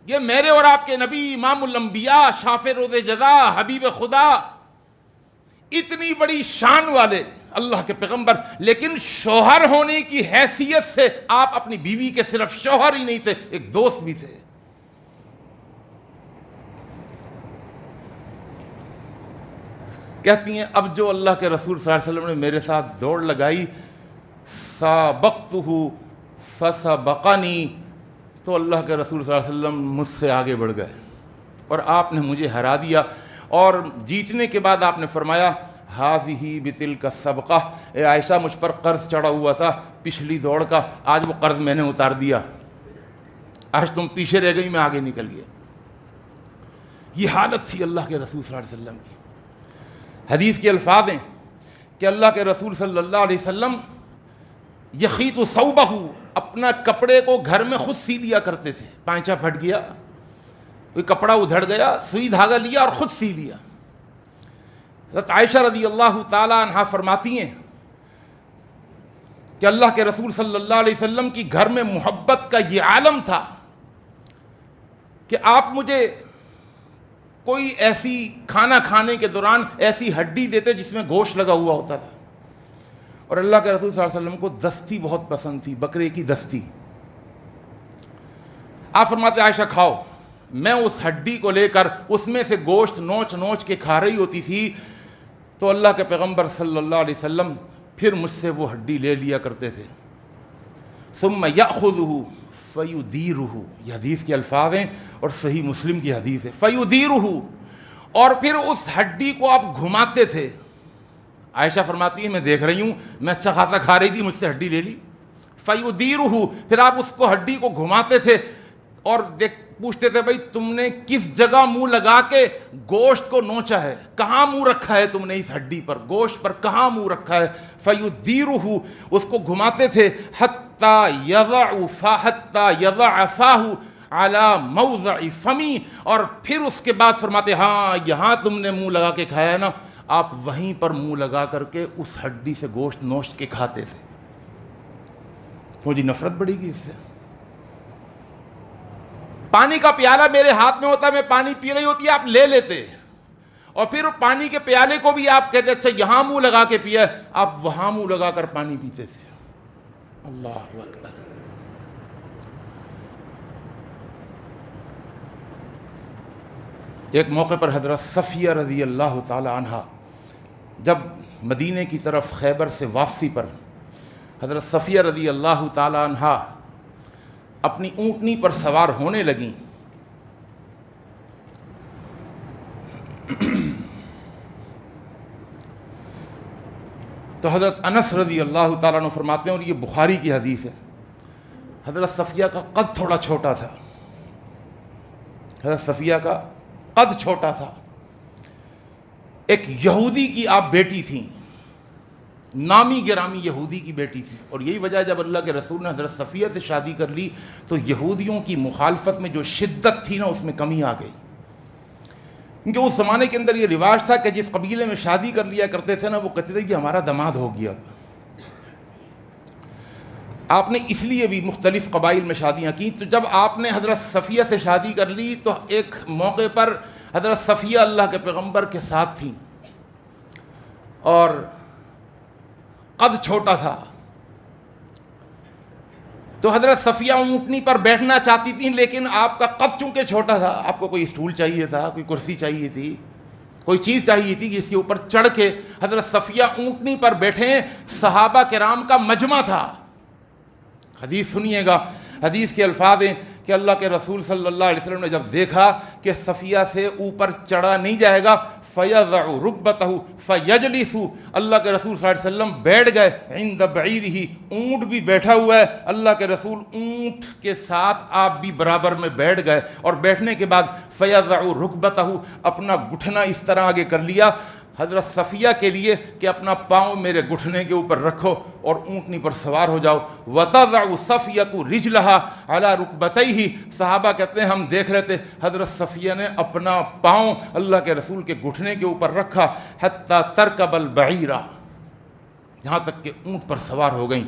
یہ میرے اور آپ کے نبی، امام الانبیاء، شافع روز جزا، حبیب خدا، اتنی بڑی شان والے اللہ کے پیغمبر، لیکن شوہر ہونے کی حیثیت سے آپ اپنی بیوی کے صرف شوہر ہی نہیں تھے، ایک دوست بھی تھے۔ کہتی ہیں اب جو اللہ کے رسول صلی اللہ علیہ وسلم نے میرے ساتھ دوڑ لگائی، سابقتہ فسبقنی، تو اللہ کے رسول صلی اللہ علیہ وسلم مجھ سے آگے بڑھ گئے اور آپ نے مجھے ہرا دیا، اور جیتنے کے بعد آپ نے فرمایا ہاذہ بتلک السبقہ، اے عائشہ مجھ پر قرض چڑھا ہوا تھا پچھلی دوڑ کا، آج وہ قرض میں نے اتار دیا، آج تم پیچھے رہ گئی، میں آگے نکل گیا۔ یہ حالت تھی اللہ کے رسول صلی اللہ علیہ وسلم کی۔ حدیث کے الفاظ ہیں کہ اللہ کے رسول صلی اللہ علیہ وسلم یخیط ثوبہ، اپنا کپڑے کو گھر میں خود سی لیا کرتے تھے، پائچہ پھٹ گیا، کوئی کپڑا ادھڑ گیا، سوئی دھاگا لیا اور خود سی لیا۔ حضرت عائشہ رضی اللہ تعالی عنہا فرماتی ہیں کہ اللہ کے رسول صلی اللہ علیہ وسلم کی گھر میں محبت کا یہ عالم تھا کہ آپ مجھے کوئی ایسی کھانا کھانے کے دوران ایسی ہڈی دیتے جس میں گوشت لگا ہوا ہوتا تھا، اور اللہ کے رسول صلی اللہ علیہ وسلم کو دستی بہت پسند تھی، بکرے کی دستی۔ آپ فرماتے عائشہ کھاؤ، میں اس ہڈی کو لے کر اس میں سے گوشت نوچ نوچ کے کھا رہی ہوتی تھی، تو اللہ کے پیغمبر صلی اللہ علیہ وسلم پھر مجھ سے وہ ہڈی لے لیا کرتے تھے۔ ثم یأخذہ فیدیرہ، یہ حدیث کے الفاظ ہیں اور صحیح مسلم کی حدیث ہے، فیدیرہ، اور پھر اس ہڈی کو آپ گھماتے تھے۔ عائشہ فرماتی ہے میں دیکھ رہی ہوں، میں اچھا خاصا کھا رہی تھی، مجھ سے ہڈی لے لی، فیدیرہ، پھر آپ اس کو ہڈی کو گھماتے تھے اور پوچھتے تھے بھائی تم نے کس جگہ منہ لگا کے گوشت کو نوچا ہے، کہاں منہ رکھا ہے تم نے اس ہڈی پر، گوشت پر کہاں منہ رکھا ہے؟ فیدیرہ، اس کو گھماتے تھے، حتی یضع فاہ علی موضع فمی، اور پھر اس کے بعد فرماتے ہاں یہاں تم نے منہ لگا کے کھایا ہے نا، آپ وہیں پر منہ لگا کر کے اس ہڈی سے گوشت نوچ کے کھاتے تھے۔ مجھے نفرت بڑھے گی اس سے۔ پانی کا پیالہ میرے ہاتھ میں ہوتا ہے، میں پانی پی رہی ہوتی ہے، آپ لے لیتے، اور پھر پانی کے پیالے کو بھی آپ کہتے اچھا یہاں منہ لگا کے پیا، آپ وہاں منہ لگا کر پانی پیتے تھے۔ اللہ اکبر۔ ایک موقع پر حضرت صفیہ رضی اللہ تعالی عنہا جب مدینے کی طرف خیبر سے واپسی پر حضرت صفیہ رضی اللہ تعالی عنہا اپنی اونٹنی پر سوار ہونے لگیں، تو حضرت انس رضی اللہ تعالیٰ عنہ فرماتے ہیں، اور یہ بخاری کی حدیث ہے، حضرت صفیہ کا قد تھوڑا چھوٹا تھا، حضرت صفیہ کا قد چھوٹا تھا، ایک یہودی کی آپ بیٹی تھیں، نامی گرامی یہودی کی بیٹی تھی، اور یہی وجہ جب اللہ کے رسول نے حضرت صفیہ سے شادی کر لی تو یہودیوں کی مخالفت میں جو شدت تھی نا اس میں کمی آ گئی، کیونکہ اس زمانے کے اندر یہ رواج تھا کہ جس قبیلے میں شادی کر لیا کرتے تھے نا وہ کہتے تھے کہ ہمارا داماد ہو گیا۔ آپ نے اس لیے بھی مختلف قبائل میں شادیاں کی، تو جب آپ نے حضرت صفیہ سے شادی کر لی تو ایک موقع پر حضرت صفیہ اللہ کے پیغمبر کے ساتھ تھیں اور قد چھوٹا تھا، تو حضرت صفیہ اونٹنی پر بیٹھنا چاہتی تھیں، لیکن آپ کا قد چونکہ چھوٹا تھا، آپ کو کوئی اسٹول چاہیے تھا، کوئی کرسی چاہیے تھی، کوئی چیز چاہیے تھی جس کے اوپر چڑھ کے حضرت صفیہ اونٹنی پر بیٹھیں۔ صحابہ کرام کا مجمع تھا، حدیث سنیے گا، حدیث کے الفاظ ہیں کہ اللہ کے رسول صلی اللہ علیہ وسلم نے جب دیکھا کہ صفیہ سے اوپر چڑھا نہیں جائے گا، فَيَضَعُ رُكْبَتَهُ فَيَجْلِسُ، اللہ کے رسول صلی اللہ علیہ وسلم بیٹھ گئے، عِنْدَ بَعِيرِهِ، اونٹ بھی بیٹھا ہوا ہے، اللہ کے رسول اونٹ کے ساتھ آپ بھی برابر میں بیٹھ گئے، اور بیٹھنے کے بعد فَيَضَعُ رُكْبَتَهُ، اپنا گھٹنا اس طرح آگے کر لیا حضرت صفیہ کے لیے کہ اپنا پاؤں میرے گھٹنے کے اوپر رکھو اور اونٹنی پر سوار ہو جاؤ۔ وَتَضَعُ صَفِيَّةُ رِجْلَهَا عَلَى رُكْبَتَيْهِ، صحابہ کہتے ہیں ہم دیکھ رہے تھے حضرت صفیہ نے اپنا پاؤں اللہ کے رسول کے گھٹنے کے اوپر رکھا، حَتَّى تَرْكَبَ الْبَعِيرَ، یہاں تک کہ اونٹ پر سوار ہو گئیں۔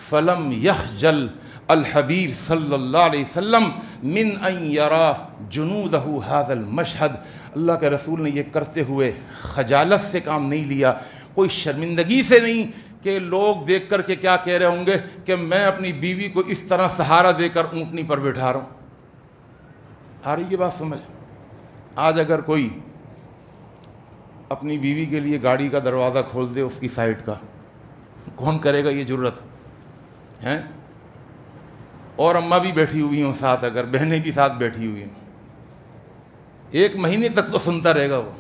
فَلَمْ يَخْجَلْ الحبیب صلی اللہ علیہ وسلم من ان یرا جنودہ هذا المشہد، اللہ کے رسول نے یہ کرتے ہوئے خجالت سے کام نہیں لیا، کوئی شرمندگی سے نہیں کہ لوگ دیکھ کر کے کیا کہہ رہے ہوں گے کہ میں اپنی بیوی کو اس طرح سہارا دے کر اونٹنی پر بٹھا رہا ہوں۔ آ رہی یہ بات سمجھ؟ آج اگر کوئی اپنی بیوی کے لیے گاڑی کا دروازہ کھول دے اس کی سائڈ کا، کون کرے گا یہ جرت ہیں؟ اور اماں بھی بیٹھی ہوئی ہوں ساتھ، اگر بہنیں بھی ساتھ بیٹھی ہوئی ہیں، ایک مہینے تک تو سنتا رہے گا، وہ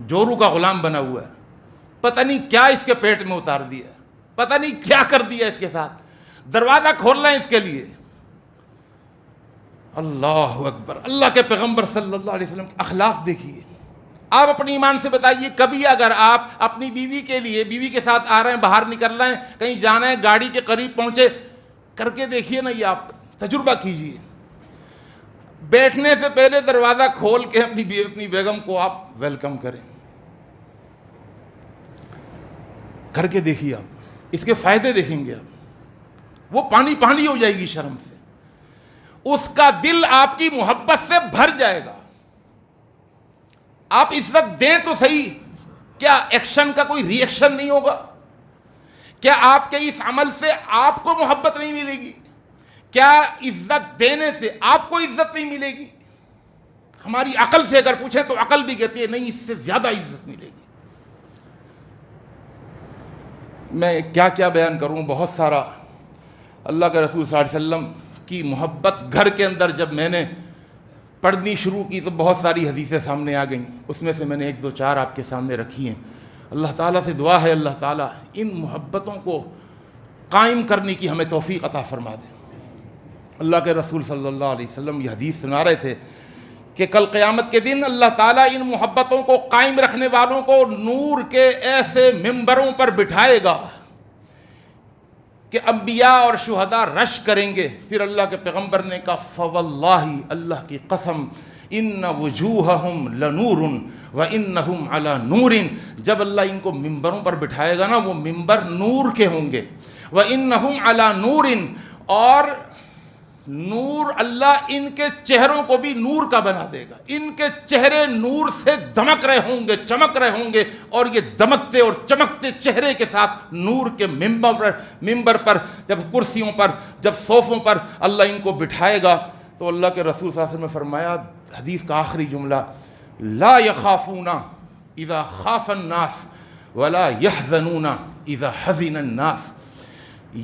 جورو کا غلام بنا ہوا ہے، پتہ نہیں کیا اس کے پیٹ میں اتار دیا، پتہ نہیں کیا کر دیا اس کے ساتھ، دروازہ کھولنا ہے اس کے لیے۔ اللہ اکبر، اللہ کے پیغمبر صلی اللہ علیہ وسلم کے اخلاق دیکھیے۔ آپ اپنی ایمان سے بتائیے، کبھی اگر آپ اپنی بیوی کے لیے، بیوی کے ساتھ آ رہے ہیں، باہر نکل رہے ہیں، کہیں جانا ہے، گاڑی کے قریب پہنچے، کر کے دیکھیے نا، یہ آپ تجربہ کیجئے، بیٹھنے سے پہلے دروازہ کھول کے اپنی بیگم کو آپ ویلکم کریں، کر کے دیکھیے، آپ اس کے فائدے دیکھیں گے، آپ وہ پانی پانی ہو جائے گی شرم سے، اس کا دل آپ کی محبت سے بھر جائے گا۔ آپ عزت دیں تو صحیح، کیا ایکشن کا کوئی ری ایکشن نہیں ہوگا؟ کیا آپ کے اس عمل سے آپ کو محبت نہیں ملے گی؟ کیا عزت دینے سے آپ کو عزت نہیں ملے گی؟ ہماری عقل سے اگر پوچھیں تو عقل بھی کہتی ہے نہیں، اس سے زیادہ عزت ملے گی۔ میں کیا کیا بیان کروں، بہت سارا۔ اللہ کے رسول صلی اللہ علیہ وسلم کی محبت گھر کے اندر جب میں نے پڑھنی شروع کی تو بہت ساری حدیثیں سامنے آ گئیں، اس میں سے میں نے ایک دو چار آپ کے سامنے رکھی ہیں۔ اللہ تعالیٰ سے دعا ہے اللہ تعالیٰ ان محبتوں کو قائم کرنے کی ہمیں توفیق عطا فرما دے۔ اللہ کے رسول صلی اللہ علیہ وسلم یہ حدیث سنا رہے تھے کہ کل قیامت کے دن اللہ تعالیٰ ان محبتوں کو قائم رکھنے والوں کو نور کے ایسے ممبروں پر بٹھائے گا کہ انبیاء اور شہداء رش کریں گے۔ پھر اللہ کے پیغمبر نے کہا فواللہ، اللہ کی قسم، ان وجوہہم لنور وانہم علی نور، جب اللہ ان کو ممبروں پر بٹھائے گا نا، وہ ممبر نور کے ہوں گے، وانہم علی نور، اور نور اللہ ان کے چہروں کو بھی نور کا بنا دے گا، ان کے چہرے نور سے دمک رہے ہوں گے، چمک رہے ہوں گے، اور یہ دمکتے اور چمکتے چہرے کے ساتھ نور کے ممبر پر، جب کرسیوں پر، جب صوفوں پر اللہ ان کو بٹھائے گا تو اللہ کے رسول صلی اللہ علیہ وسلم نے فرمایا، حدیث کا آخری جملہ، لا یخافون اذا خاف الناس ولا یحزنون اذا حزن الناس،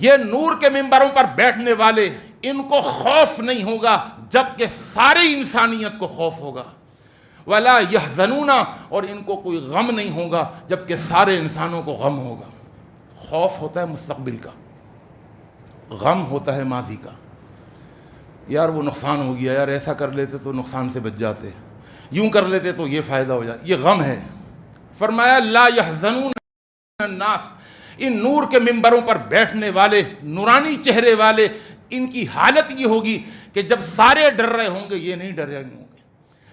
یہ نور کے ممبروں پر بیٹھنے والے، ان کو خوف نہیں ہوگا جبکہ ساری انسانیت کو خوف ہوگا، ولا یحزنون، اور ان کو کوئی غم نہیں ہوگا جبکہ سارے انسانوں کو غم ہوگا۔ خوف ہوتا ہے مستقبل کا، غم ہوتا ہے ماضی کا۔ یار وہ نقصان ہو گیا، یار ایسا کر لیتے تو نقصان سے بچ جاتے، یوں کر لیتے تو یہ فائدہ ہو جاتا، یہ غم ہے۔ فرمایا لا يحزنون الناس، ان نور کے ممبروں پر بیٹھنے والے نورانی چہرے والے، ان کی حالت یہ ہوگی کہ جب سارے ڈر رہے ہوں گے یہ نہیں ڈر رہے ہوں گے،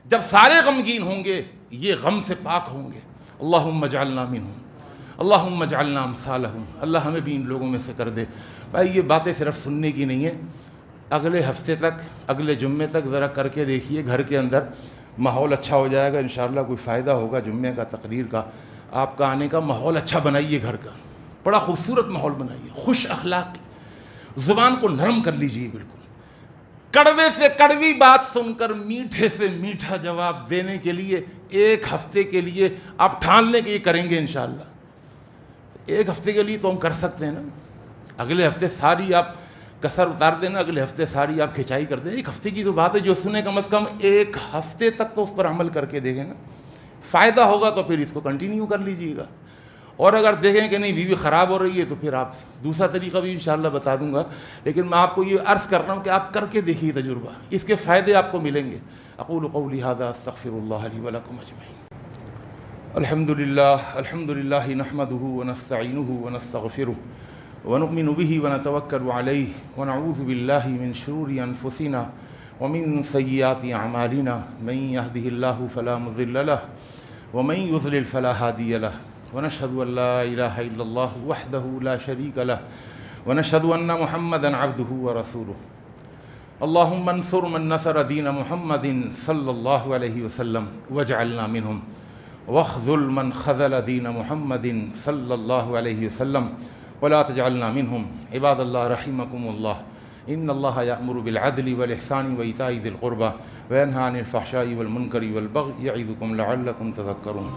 جب سارے غمگین ہوں گے یہ غم سے پاک ہوں گے۔ اللہم اجعلنا منہم، اللہم اجعلنا امثالہم، اللہ ہمیں بھی ان لوگوں میں سے کر دے۔ بھائی یہ باتیں صرف سننے کی نہیں ہیں، اگلے ہفتے تک، اگلے جمعے تک ذرا کر کے دیکھیے، گھر کے اندر ماحول اچھا ہو جائے گا انشاءاللہ، کوئی فائدہ ہوگا جمعے کا، تقریر کا، آپ کا آنے کا ماحول اچھا بنائیے، گھر کا بڑا خوبصورت ماحول بنائیے، خوش اخلاقی، زبان کو نرم کر لیجیے بالکل، کڑوے سے کڑوی بات سن کر میٹھے سے میٹھا جواب دینے کے لیے ایک ہفتے کے لیے آپ ٹھان لیں کہ یہ کریں گے انشاءاللہ۔ ایک ہفتے کے لیے تو ہم کر سکتے ہیں نا، اگلے ہفتے ساری آپ کسر اتار دینا، اگلے ہفتے ساری آپ کھچائی کر دیں، ایک ہفتے کی تو بات ہے، جو سنے کم از کم ایک ہفتے تک تو اس پر عمل کر کے دیکھیں نا، فائدہ ہوگا تو پھر اس کو کنٹینیو کر لیجیے گا، اور اگر دیکھیں کہ نہیں بیوی خراب ہو رہی ہے تو پھر آپ دوسرا طریقہ بھی انشاءاللہ بتا دوں گا، لیکن میں آپ کو یہ عرض کر رہا ہوں کہ آپ کر کے دیکھیے تجربہ، اس کے فائدے آپ کو ملیں گے۔ اقول قولی ھذا استغفر اللہ لی ولکم اجمعین۔ الحمد للہ نحمده ونستعینه ونستغفره ونؤمن به ونتوکل علیہ ونعوذ باللہ من شرور انفسنا ومن سیئات اعمالنا، من يهده الله فلا مضل له ومن يضلل فلا هادی له، ونشهد ان لا الہ الا اللہ وحدہ لا شریک له، ونشهد ان محمدا عبدہ ورسولہ۔ اللہم انصر من نصر دین محمد صلی اللہ علیہ وسلم واجعلنا منہم، واخذل من خذل دین محمد صلی اللہ علیہ وسلم ولا تجعلنا منہم۔ عباد اللہ رحمکم اللہ، ان اللہ یأمر بالعدل والإحسان وإیتاء ذی القربى وینہی عن الفحشاء والمنکر والبغی یعظکم لعلکم تذکرون۔